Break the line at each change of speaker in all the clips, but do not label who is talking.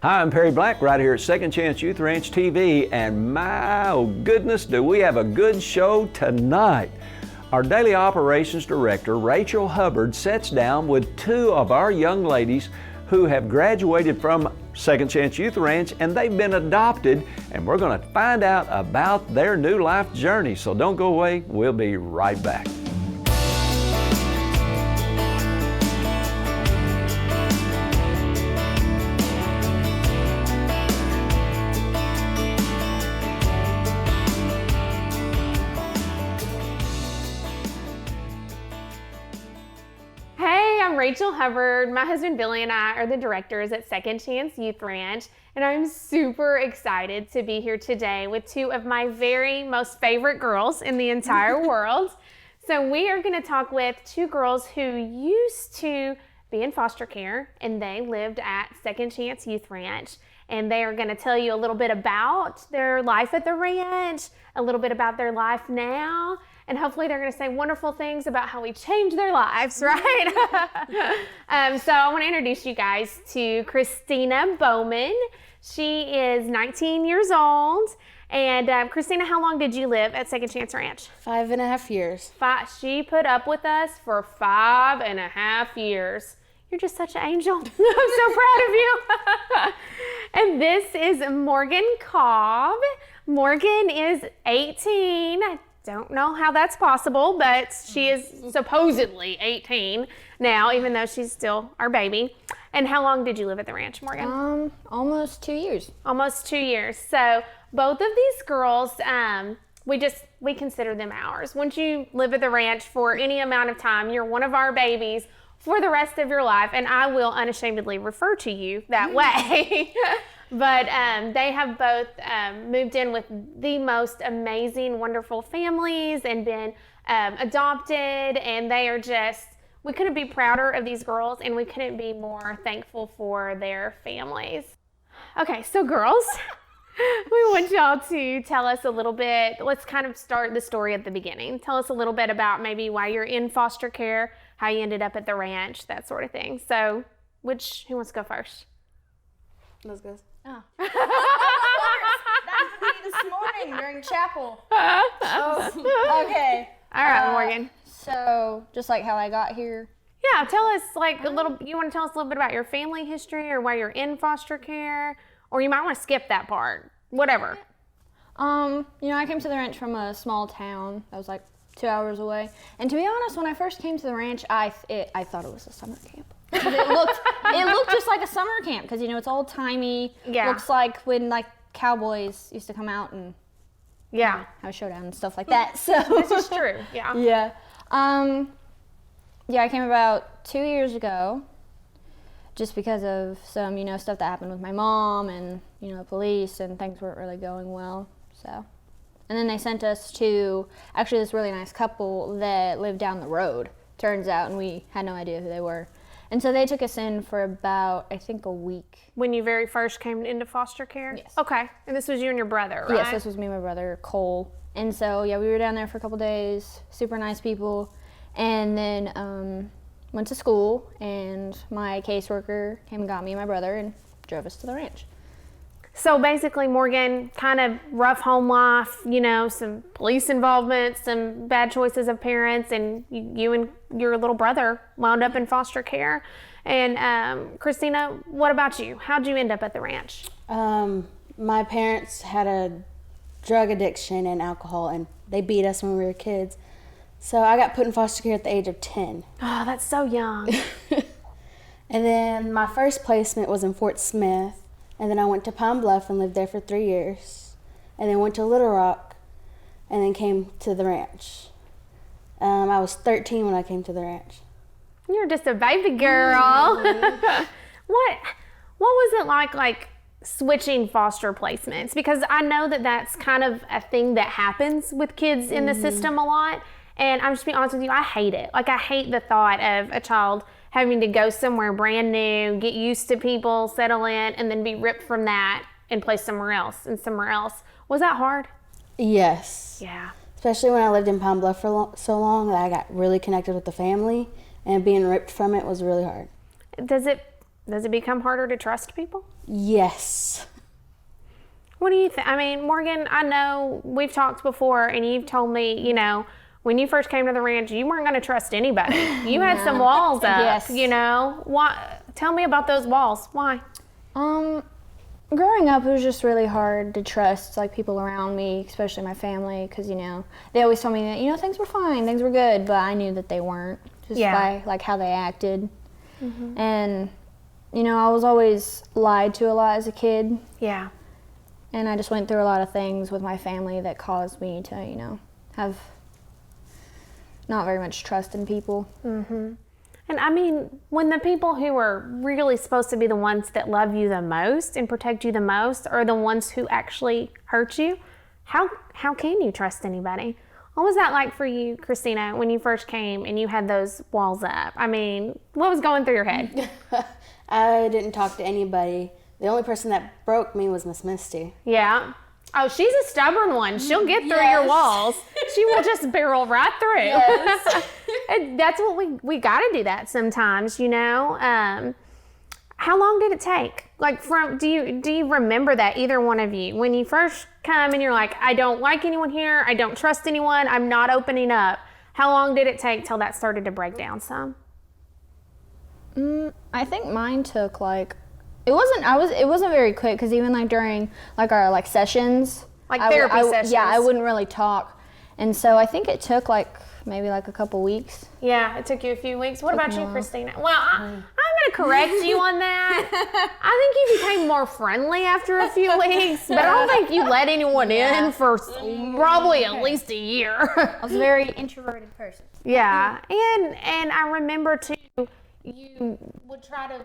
Hi, I'm Perry Black right here at Second Chance Youth Ranch TV, and my goodness, do we have a good show tonight. Our Daily Operations Director, Rachel Hubbard, sits down with two of our young ladies who have graduated from Second Chance Youth Ranch, and they've been adopted, and we're going to find out about their new life journey. So don't go away, we'll be right back.
I'm Rachel Hubbard. My husband Billy and I are the directors at Second Chance Youth Ranch, and I'm super excited to be here today with two of my very most favorite girls in the entire world. So we are going to talk with two girls who used to be in foster care, and they lived at Second Chance Youth Ranch, and they are going to tell you a little bit about their life at the ranch, a little bit about their life now, and hopefully they're going to say wonderful things about how we changed their lives, right? So I want to introduce you guys to Christina Bowman. She is 19 years old. And Christina, how long did you live at Second Chance Ranch?
5.5 years.
She put up with us for 5.5 years. You're just such an angel. I'm so proud of you. And this is Morgan Cobb. Morgan is 18. I don't know how that's possible, but she is supposedly 18 now, even though she's still our baby. And how long did you live at the ranch, Morgan?
Almost 2 years.
Almost 2 years. So both of these girls, we consider them ours. Once you live at the ranch for any amount of time, you're one of our babies for the rest of your life, and I will unashamedly refer to you that way. But they have both moved in with the most amazing, wonderful families and been adopted, and they are just, we couldn't be prouder of these girls, and we couldn't be more thankful for their families. Okay, so girls, we want y'all to tell us a little bit, let's kind of start the story at the beginning. Tell us a little bit about maybe why you're in foster care, how you ended up at the ranch, that sort of thing. So, who wants to go first?
Let's go.
Oh. That was me this morning during chapel. Okay.
All right, Morgan.
So, just like how I got here.
Yeah, tell us you want to tell us a little bit about your family history or why you're in foster care, or you might want to skip that part, whatever.
I came to the ranch from a small town that was like 2 hours away. And to be honest, when I first came to the ranch, I thought it was a summer camp. It looked just like a summer camp because it's old timey.
Yeah.
Looks like when like cowboys used to come out and have a showdown and stuff like that. So
this is true. Yeah.
Yeah. I came about 2 years ago, just because of some stuff that happened with my mom and police, and things weren't really going well. So, and then they sent us to actually this really nice couple that lived down the road. Turns out, and we had no idea who they were. And so they took us in for about, I think, a week.
When you very first came into foster care?
Yes.
Okay. And this was you and your brother, right?
Yes, this was me and my brother, Cole. And so, we were down there for a couple days, super nice people. And then went to school, and my caseworker came and got me and my brother and drove us to the ranch.
So basically, Morgan, kind of rough home life, some police involvement, some bad choices of parents, and you and your little brother wound up in foster care. And Christina, what about you? How'd you end up at the ranch?
My parents had a drug addiction and alcohol, and they beat us when we were kids. So I got put in foster care at the age of 10.
Oh, that's so young.
And then my first placement was in Fort Smith. And then I went to Pine Bluff and lived there for 3 years. And then went to Little Rock and then came to the ranch. I was 13 when I came to the ranch.
You're just a baby girl. Mm-hmm. What was it like switching foster placements? Because I know that that's kind of a thing that happens with kids in the system a lot. And I'm just being honest with you, I hate it. I hate the thought of a child having to go somewhere brand new, get used to people, settle in, and then be ripped from that and placed somewhere else and somewhere else. Was that hard?
Yes.
Yeah.
Especially when I lived in Pine Bluff for so long that I got really connected with the family, and being ripped from it was really hard.
Does it Does it become harder to trust people?
Yes.
What do you think? I mean, Morgan, I know we've talked before and you've told me, you know, when you first came to the ranch, you weren't going to trust anybody. You had some walls up,
Yes.
you know. Why? Tell me about those walls. Why?
Growing up, it was just really hard to trust like people around me, especially my family, because you know they always told me that things were fine, things were good, but I knew that they weren't just by like how they acted, and I was always lied to a lot as a kid.
Yeah.
And I just went through a lot of things with my family that caused me to have not very much trust in people.
And I mean, when the people who are really supposed to be the ones that love you the most and protect you the most are the ones who actually hurt you, how can you trust anybody? What was that like for you, Christina, when you first came and you had those walls up? I mean, what was going through your head?
I didn't talk to anybody. The only person that broke me was Miss Misty.
Yeah. Oh, she's a stubborn one. She'll get through your walls. She will just barrel right through.
Yes.
And that's what we got to do that sometimes, How long did it take? Like, do you remember that, either one of you, when you first come and you're like, I don't like anyone here, I don't trust anyone, I'm not opening up? How long did it take till that started to break down some?
I think mine took it wasn't very quick, because even during our sessions,
therapy sessions.
Yeah, I wouldn't really talk, and so I think it took maybe a couple weeks.
Yeah, it took you a few weeks. What about you, Christina? Well, I'm going to correct you on that. I think you became more friendly after a few weeks, but I don't think you let anyone in for probably at least a year.
I was a very introverted person.
Yeah, and I remember too, you would try to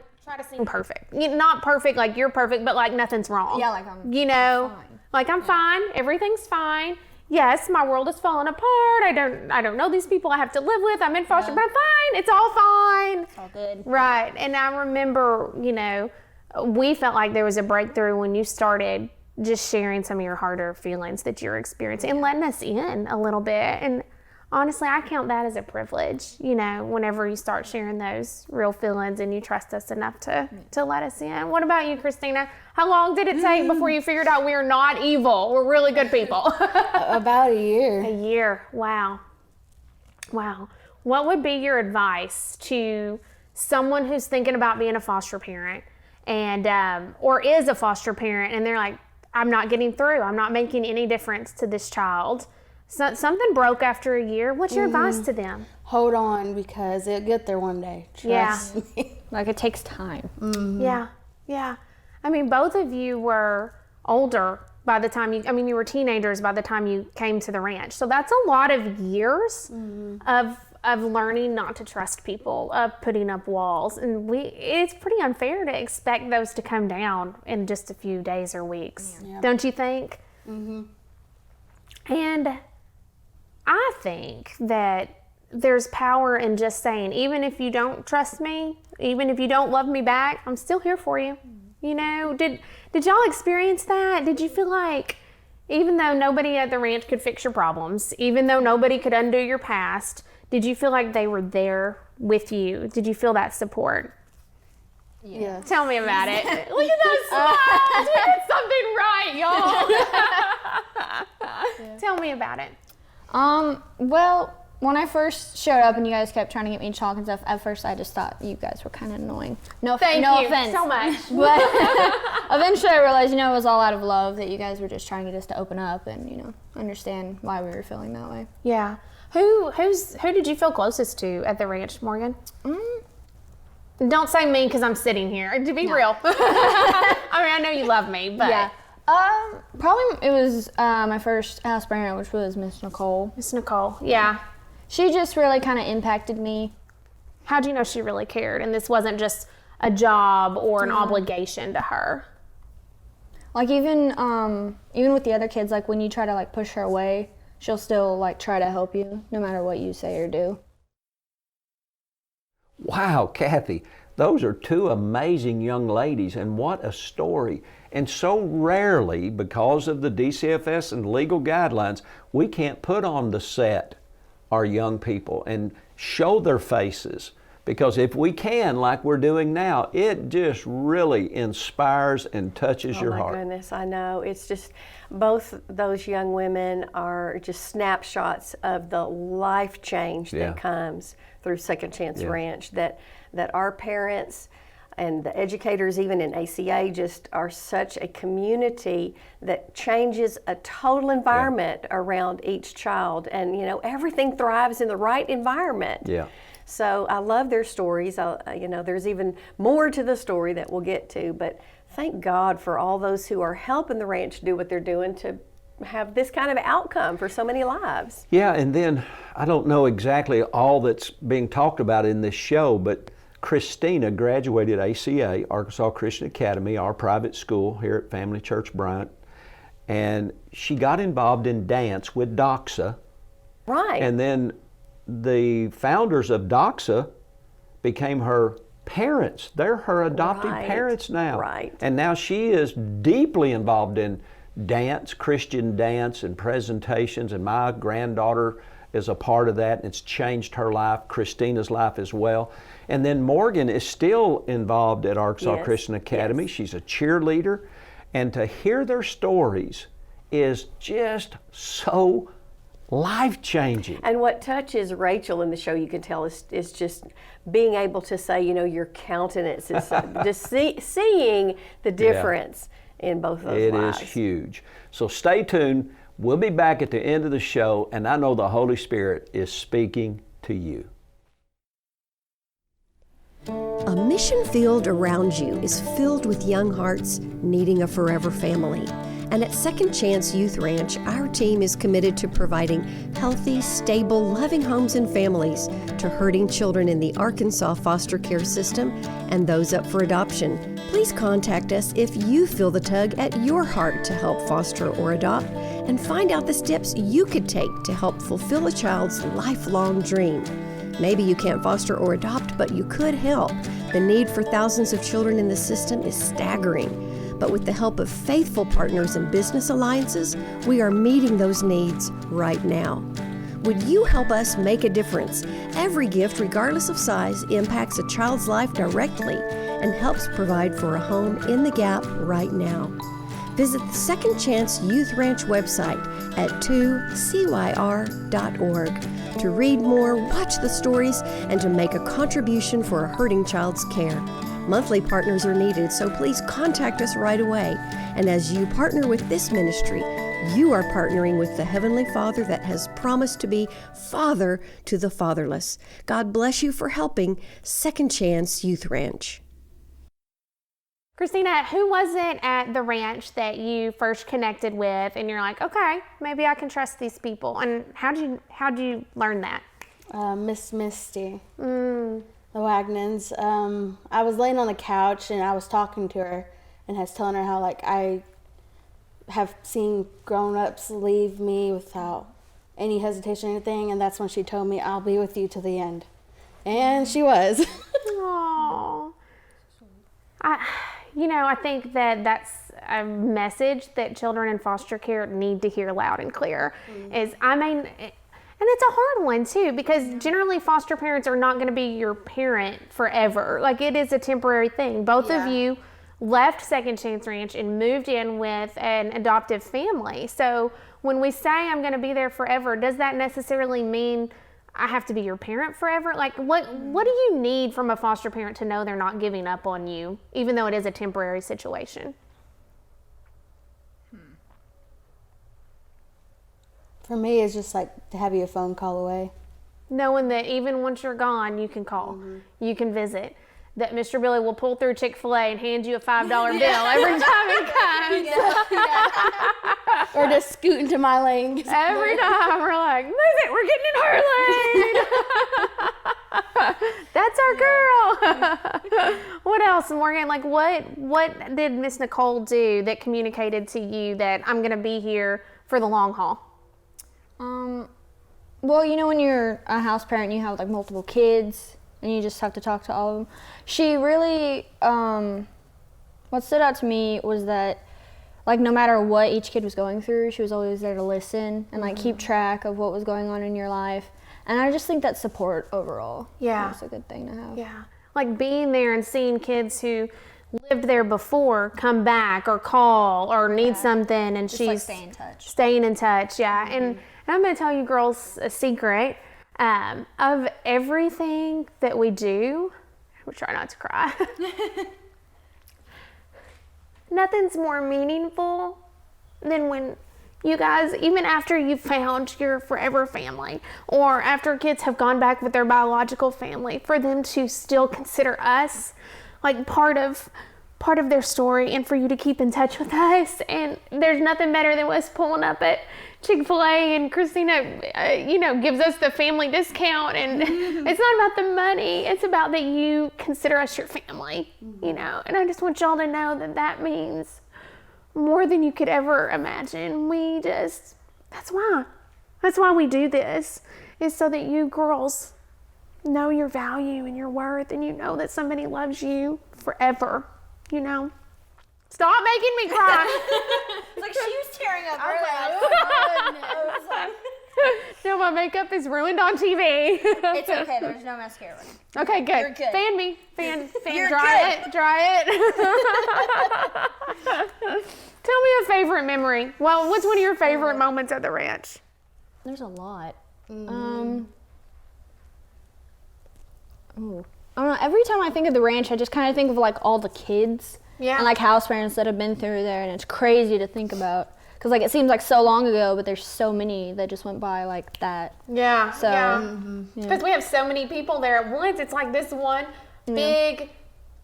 seem perfect. Not perfect like you're perfect, but like nothing's wrong.
Yeah, I'm fine.
Like I'm fine. Everything's fine. Yes, my world is falling apart. I don't know these people I have to live with. I'm in foster, but I'm fine. It's all fine.
It's all good.
Right. And I remember, we felt like there was a breakthrough when you started just sharing some of your harder feelings that you're experiencing and letting us in a little bit. And honestly, I count that as a privilege, whenever you start sharing those real feelings and you trust us enough to let us in. What about you, Christina? How long did it take before you figured out we're not evil? We're really good people.
About a year.
A year. Wow. What would be your advice to someone who's thinking about being a foster parent and or is a foster parent and they're like, I'm not getting through. I'm not making any difference to this child. So, something broke after a year. What's your advice to them?
Hold on, because it'll get there one day. Trust me.
It takes time.
Yeah. I mean, both of you were older by the time you were teenagers by the time you came to the ranch. So that's a lot of years of learning not to trust people, of putting up walls. And it's pretty unfair to expect those to come down in just a few days or weeks. Yeah. Don't you think? Mm-hmm. And I think that there's power in just saying, even if you don't trust me, even if you don't love me back, I'm still here for you. Did y'all experience that? Did you feel like, even though nobody at the ranch could fix your problems, even though nobody could undo your past, did you feel like they were there with you? Did you feel that support?
Yeah.
Tell me about it. Look at those smiles. We did something right, y'all. Tell me about it.
Well, when I first showed up and you guys kept trying to get me to talk and stuff, at first I just thought you guys were kind of annoying. No offense.
So much.
But eventually I realized, it was all out of love, that you guys were just trying to get us to open up and, understand why we were feeling that way.
Yeah. Who did you feel closest to at the ranch, Morgan? Don't say me because I'm sitting here. To be real. I know you love me, but.
Yeah. Probably it was my first house parent, which was Miss Nicole.
Miss Nicole, yeah.
She just really kind of impacted me.
How'd you know she really cared and this wasn't just a job or an obligation to her?
Even with the other kids, when you try to push her away, she'll still try to help you no matter what you say or do.
Wow, Kathy, those are two amazing young ladies, and what a story. And so rarely, because of the DCFS and legal guidelines, we can't put on the set our young people and show their faces. Because if we can, like we're doing now, it just really inspires and touches your heart.
Oh my goodness, I know. It's just, both those young women are just snapshots of the life change
Yeah.
that comes through Second Chance
Yeah.
Ranch, that our parents and the educators, even in ACA, just are such a community that changes a total environment around each child. And, you know, everything thrives in the right environment.
Yeah.
So I love their stories. You know, there's even more to the story that we'll get to, but thank God for all those who are helping the ranch do what they're doing to have this kind of outcome for so many lives.
Yeah, and then I don't know exactly all that's being talked about in this show, but Christina graduated ACA, Arkansas Christian Academy, our private school here at Family Church Bryant, and she got involved in dance with DOXA.
Right.
And then the founders of DOXA became her parents. They're her adopted
Right,
parents now.
right.
And now she is deeply involved in dance, Christian dance and presentations, and my granddaughter is a part of that, and it's changed her life, Christina's life as well. And then Morgan is still involved at Arkansas
Yes,
Christian Academy.
yes.
She's a cheerleader, and to hear their stories is just so life-changing.
And what touches Rachel in the show, you can tell, is just being able to say, you know, your countenance is just seeing the difference in both of those
It
lives.
is huge. So stay tuned. We'll be back at the end of the show, and I know the Holy Spirit is speaking to you.
A mission field around you is filled with young hearts needing a forever family. And at Second Chance Youth Ranch, our team is committed to providing healthy, stable, loving homes and families to hurting children in the Arkansas foster care system and those up for adoption. Please contact us if you feel the tug at your heart to help foster or adopt, and find out the steps you could take to help fulfill a child's lifelong dream. Maybe you can't foster or adopt, but you could help. The need for thousands of children in the system is staggering. But with the help of faithful partners and business alliances, we are meeting those needs right now. Would you help us make a difference? Every gift, regardless of size, impacts a child's life directly and helps provide for a home in the gap right now. Visit the Second Chance Youth Ranch website at 2CYR.org to read more, watch the stories, and to make a contribution for a hurting child's care. Monthly partners are needed, so please contact us right away. And as you partner with this ministry, you are partnering with the Heavenly Father that has promised to be Father to the fatherless. God bless you for helping Second Chance Youth Ranch.
Christina, who was it at the ranch that you first connected with and you're like, okay, maybe I can trust these people? And how'd you learn that?
Miss Misty, the Wagnans. I was laying on the couch and I was talking to her and I was telling her how like I have seen grown-ups leave me without any hesitation or anything, and that's when she told me, I'll be with you till the end. And she was.
Aww. I think that that's a message that children in foster care need to hear loud and clear. And it's a hard one too, because generally foster parents are not going to be your parent forever. Like, it is a temporary thing. Both of you left Second Chance Ranch and moved in with an adoptive family. So when we say I'm going to be there forever, does that necessarily mean I have to be your parent forever? Like, what do you need from a foster parent to know they're not giving up on you, even though it is a temporary situation?
For me, it's just like to have you a phone call away.
Knowing that even once you're gone, you can call, you can visit. That Mr. Billy will pull through Chick-fil-A and hand you a $5 bill every time he comes.
Or just scoot into my lane.
Every time we're like, move it, we're getting in her lane. That's our girl. What else, Morgan? Like, what did Miss Nicole do that communicated to you that I'm going to be here for the long haul?
Well, when you're a house parent, you have like multiple kids and you just have to talk to all of them. She really, what stood out to me was that, like, no matter what each kid was going through, she was always there to listen and like keep track of what was going on in your life. And I just think that support overall
Yeah.
is a good thing to have.
Yeah. Like being there and seeing kids who lived there before come back or call or need something, and
Just
she's
like stay in touch.
staying in touch. Yeah. And I'm going to tell you girls a secret. Of everything that we do, we'll try not to cry. Nothing's more meaningful than when you guys, even after you've found your forever family, or after kids have gone back with their biological family, for them to still consider us like part of their story, and for you to keep in touch with us. And there's nothing better than us pulling up at Chick-fil-A and Christina, gives us the family discount. And it's not about the money. It's about that you consider us your family, And I just want y'all to know that means more than you could ever imagine. That's why we do this, is so that you girls know your value and your worth, and you know that somebody loves you forever, Stop making me cry.
It's like she was tearing up
No, my makeup is ruined on TV.
It's okay, there's no mascara.
Okay, good.
You're good.
Fan me. Fan,
You're
dry
good.
it, dry it. Tell me a favorite memory. Well, what's one of your favorite moments at the ranch?
There's a lot. I don't know, every time I think of the ranch, I just kind of think of like all the kids and like house parents that have been through there, and it's crazy to think about. Because like it seems like so long ago, but there's so many that just went by like that.
Yeah.
So,
Because we have so many people there at once. It's like this one big,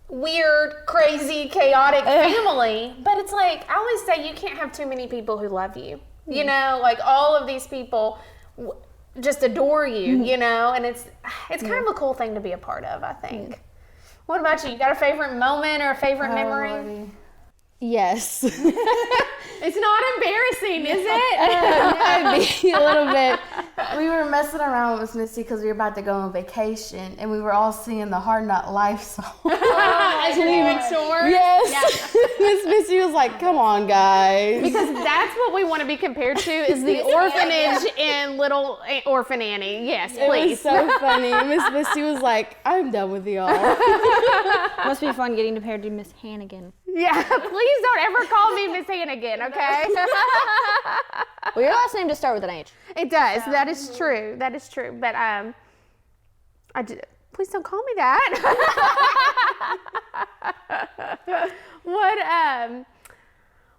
weird, crazy, chaotic family. But it's like, I always say you can't have too many people who love you. Like all of these people just adore you, and it's kind of a cool thing to be a part of, I think. What about you? You got a favorite moment or a favorite memory?
Lordy. Yes.
It's not embarrassing, is it?
Maybe a little bit. We were messing around with Miss Missy because we were about to go on vacation, and we were all singing the Hard Knock Life song.
Leaving shore?
Yes. Miss Missy was like, "Come on, guys."
Because that's what we want to be compared to, is the orphanage in Little Orphan Annie. Yes,
It
please.
was so funny. Miss Missy was like, "I'm done with y'all."
must be fun getting compared to Miss Hannigan.
Yeah, please don't ever call me Miss Hannigan, okay?
Well, your last name does start with an H.
It does. That is true. That is true. But please don't call me that.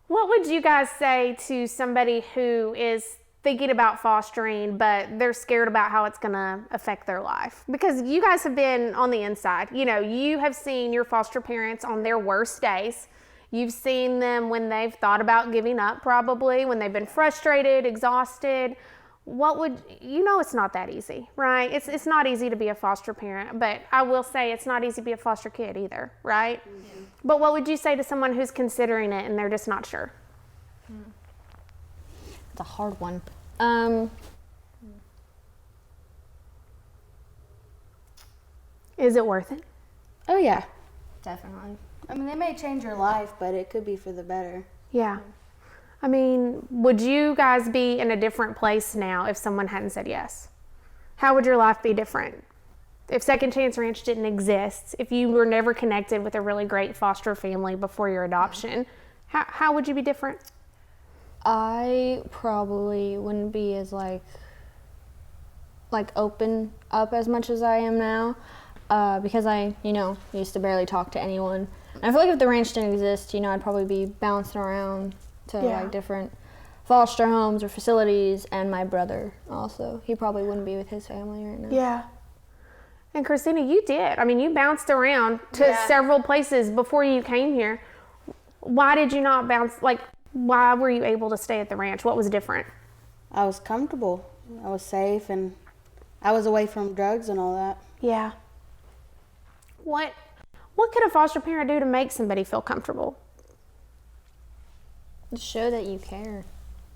What would you guys say to somebody who is thinking about fostering, but they're scared about how it's going to affect their life? Because you guys have been on the inside. You have seen your foster parents on their worst days. You've seen them when they've thought about giving up, probably, when they've been frustrated, exhausted. It's not that easy, right? It's not easy to be a foster parent, but I will say it's not easy to be a foster kid either, right? Mm-hmm. But what would you say to someone who's considering it and they're just not sure?
It's a hard one.
Is it worth it?
Oh yeah.
Definitely.
I mean, they may change your life, but it could be for the better.
Yeah. I mean, would you guys be in a different place now if someone hadn't said yes? How would your life be different? If Second Chance Ranch didn't exist, if you were never connected with a really great foster family before your adoption, how would you be different?
I probably wouldn't be as like open up as much as I am now, because I, used to barely talk to anyone. And I feel like if the ranch didn't exist, I'd probably be bouncing around to like different foster homes or facilities, and my brother also. He probably wouldn't be with his family right now.
Yeah. And Christina, you did. I mean, you bounced around to several places before you came here. Why did you not bounce? Why were you able to stay at the ranch? What was different?
I was comfortable. I was safe, and I was away from drugs and all that.
Yeah. What could a foster parent do to make somebody feel comfortable?
Show that you care,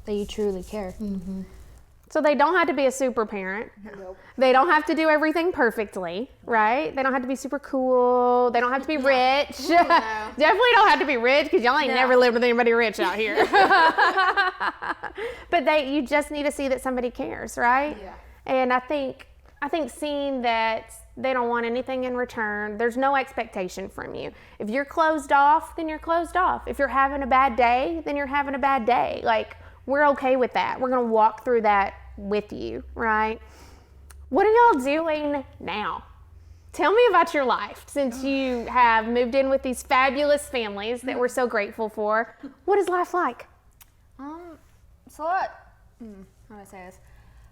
that you truly care.
Mm-hmm.
So they don't have to be a super parent.
Nope.
They don't have to do everything perfectly, right? They don't have to be super cool. They don't have to be rich.
No.
Definitely don't have to be rich, because y'all ain't never lived with anybody rich out here. But you just need to see that somebody cares, right?
Yeah.
And I think I think seeing that they don't want anything in return, there's no expectation from you. If you're closed off, then you're closed off. If you're having a bad day, then you're having a bad day. Like, we're okay with that. We're gonna walk through that with you, right? What are y'all doing now? Tell me about your life since you have moved in with these fabulous families that we're so grateful for. What is life like?
It's a lot, how do I say this?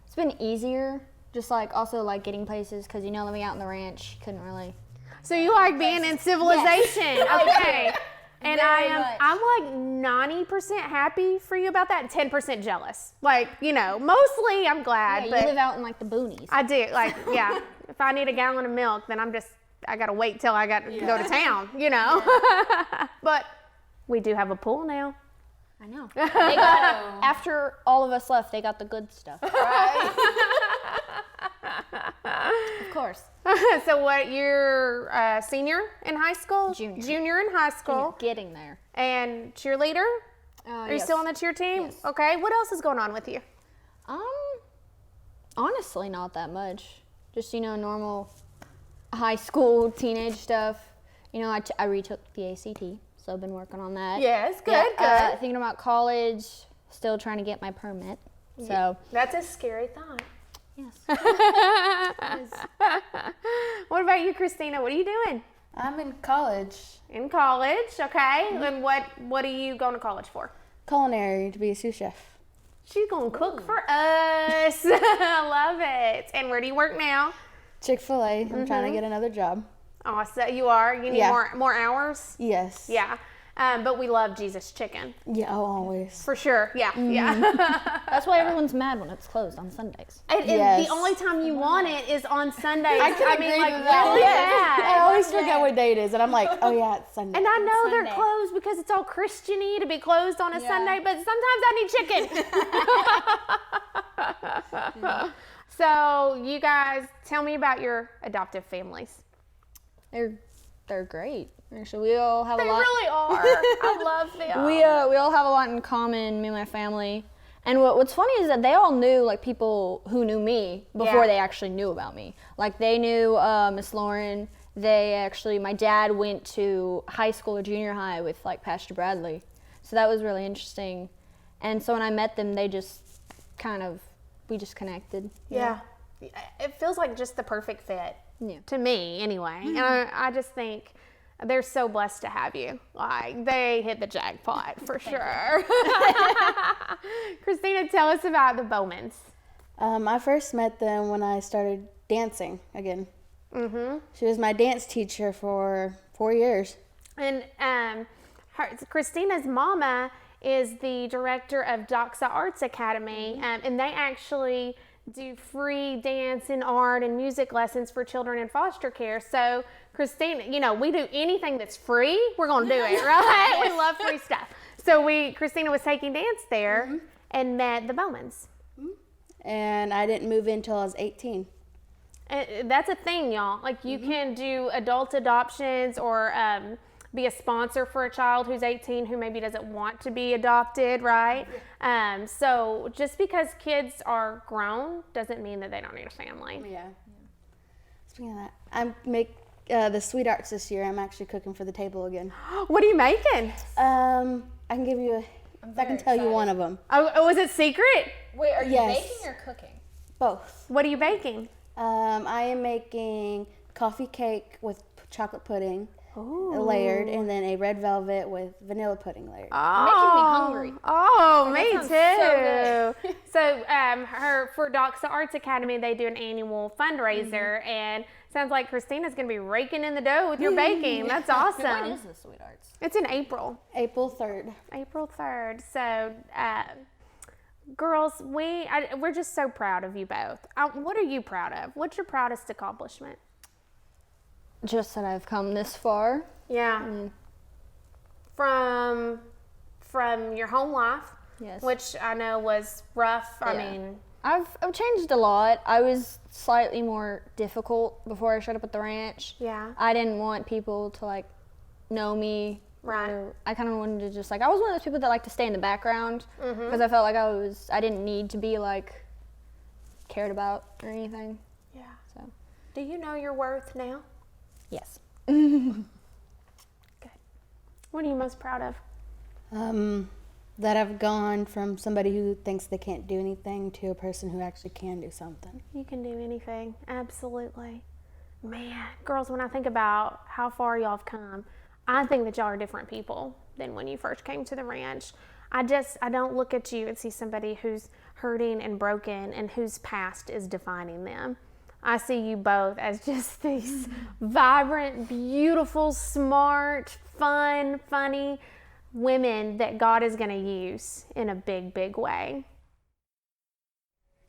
It's been easier, just like also like getting places, because living out in the ranch, couldn't really.
So you like being in civilization, okay. And I'm like 90% happy for you about that and 10% jealous. Like, mostly I'm glad.
Yeah,
but
you live out in like the boonies.
I do, yeah. If I need a gallon of milk, then I gotta wait till I got to go to town, But we do have a pool now.
I know. They got, after all of us left, they got the good stuff.
Right.
Of course.
So what, you're a senior in high school? Junior in high school.
Getting there.
And cheerleader? Are you still on the cheer team?
Yes.
Okay, what else is going on with you?
Honestly, not that much. Just, normal high school, teenage stuff. I retook the ACT, so I've been working on that.
Yes, good.
Thinking about college, still trying to get my permit. So
that's a scary thought.
yes.
What about you, Christina? What are you doing?
I'm in college,
In college, okay. And what are you going to college for?
culinary, to be a sous chef.
She's going to cook for us. I love it. And where do you work now?
Chick-fil-A. I'm trying to get another job.
Awesome. You are? You need more hours?
Yes.
Yeah. But we love Jesus chicken.
Yeah, always.
For sure. Yeah. Yeah.
That's why everyone's mad when it's closed on Sundays.
And
Yes.
the only time you want it is on Sundays.
I can agree with that.
really
Yes.
bad.
I always forget what day it is, and I'm like, oh yeah, it's Sunday.
And I know they're
Sunday.
closed because it's all Christian-y to be closed on a Sunday, but sometimes I need chicken. So you guys, tell me about your adoptive families.
They're great. Actually, we all have
They
a lot.
really are. I love them.
We all have a lot in common, me and my family. And what's funny is that they all knew like people who knew me before
Yeah.
they actually knew about me. Like they knew Miss Lauren. My dad went to high school or junior high with like Pastor Bradley, so that was really interesting. And so when I met them, they just we just connected.
Yeah. It feels like just the perfect fit.
Yeah.
To me, anyway. And I just think they're so blessed to have you. Like, they hit the jackpot for sure. Christina, tell us about the Bowmans.
I first met them when I started dancing again. Mm-hmm. She was my dance teacher for 4 years.
And Christina's mama is the director of 2CYR Academy, and they actually do free dance and art and music lessons for children in foster care. So Christina, we do anything that's free, we're gonna do it, right? We love free stuff. So Christina was taking dance there and met the Bowmans.
And I didn't move in until I was 18.
And that's a thing, y'all. Like, you can do adult adoptions or be a sponsor for a child who's 18 who maybe doesn't want to be adopted, right? So just because kids are grown doesn't mean that they don't need a family.
Yeah. Speaking of that, I make the sweet arts this year. I'm actually cooking for the table again.
What are you making?
I can give you I can tell you one of them.
Oh, was it secret?
Wait, are you
Yes.
baking or cooking?
Both.
What are you baking?
I am making coffee cake with chocolate pudding layered, and then a red velvet with vanilla pudding layered.
Making
me hungry.
Oh, me
sounds
too. So, for 2CYR Academy, they do an annual fundraiser, and sounds like Christina's going to be raking in the dough with your baking. That's awesome.
When is the Sweet Arts?
It's in April.
April 3rd.
April 3rd. So, girls, we're just so proud of you both. What are you proud of? What's your proudest accomplishment?
Just that I've come this far.
Yeah. From your home life,
Yes.
which I know was rough. I
Yeah.
mean,
I've changed a lot. I was slightly more difficult before I showed up at the ranch.
Yeah.
I didn't want people to like know me.
Right.
Or I kind of wanted to just like I was one of those people that like to stay in the background because I felt like I didn't need to be like cared about or anything.
yeah. Do you know your worth now?
Yes.
Good. What are you most proud of?
That I've gone from somebody who thinks they can't do anything to a person who actually can do something.
You can do anything, absolutely. Man, girls, when I think about how far y'all have come, I think that y'all are different people than when you first came to the ranch. I don't look at you and see somebody who's hurting and broken and whose past is defining them. I see you both as just these vibrant, beautiful, smart, fun, funny women that God is going to use in a big, big way.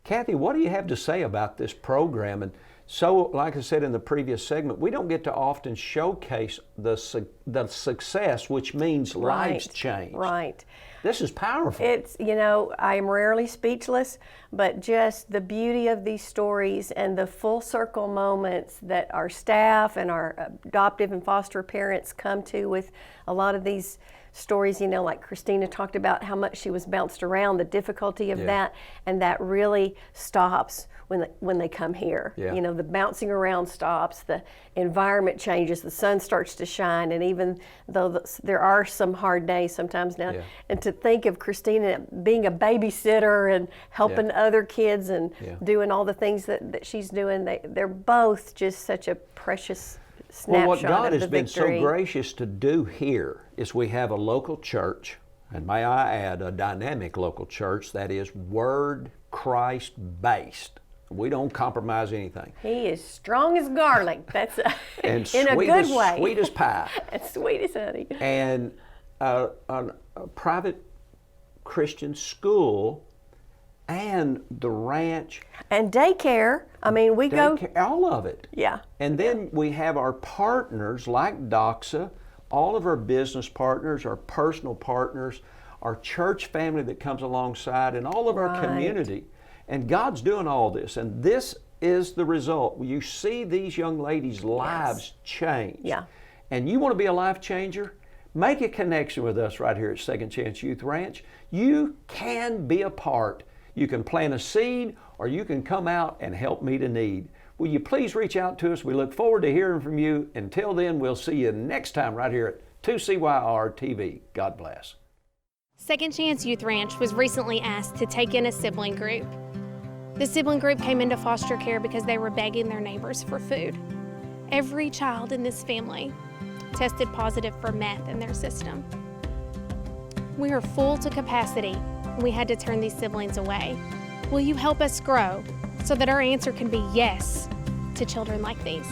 Kathy, what do you have to say about this program? And so, like I said in the previous segment, we don't get to often showcase the success, which means lives change.
Right.
This is powerful.
It's, you know, I am rarely speechless, but just the beauty of these stories and the full circle moments that our staff and our adoptive and foster parents come to with a lot of these stories, you know, like Christina talked about how much she was bounced around, the difficulty of that, and that really stops when they come here.
Yeah.
You know, the bouncing around stops, the environment changes, the sun starts to shine, and even though there are some hard days sometimes now, and to think of Christina being a babysitter and helping other kids and doing all the things that she's doing, they're both just such a precious snapshot
well, what God
of
has
the
been
victory.
so gracious to do here is we have a local church, and may I add, a dynamic local church that is Word Christ based. We don't compromise anything.
He is strong as garlic. That's
And
in a good way.
Sweet as pie.
And sweet as honey.
And a private Christian school and the ranch.
And daycare. I mean, we go.
All of it.
Yeah.
And then we have our partners like DOXA, all of our business partners, our personal partners, our church family that comes alongside, and all of our community. And God's doing all this. And this is the result. You see these young ladies' lives change.
Yeah.
And you want to be a life changer? Make a connection with us right here at Second Chance Youth Ranch. You can be a part. You can plant a seed, or you can come out and help meet a need. Will you please reach out to us? We look forward to hearing from you. Until then, we'll see you next time right here at 2CYR-TV. God bless.
Second Chance Youth Ranch was recently asked to take in a sibling group. The sibling group came into foster care because they were begging their neighbors for food. Every child in this family tested positive for meth in their system. We are full to capacity, and we had to turn these siblings away. Will you help us grow so that our answer can be yes to children like these?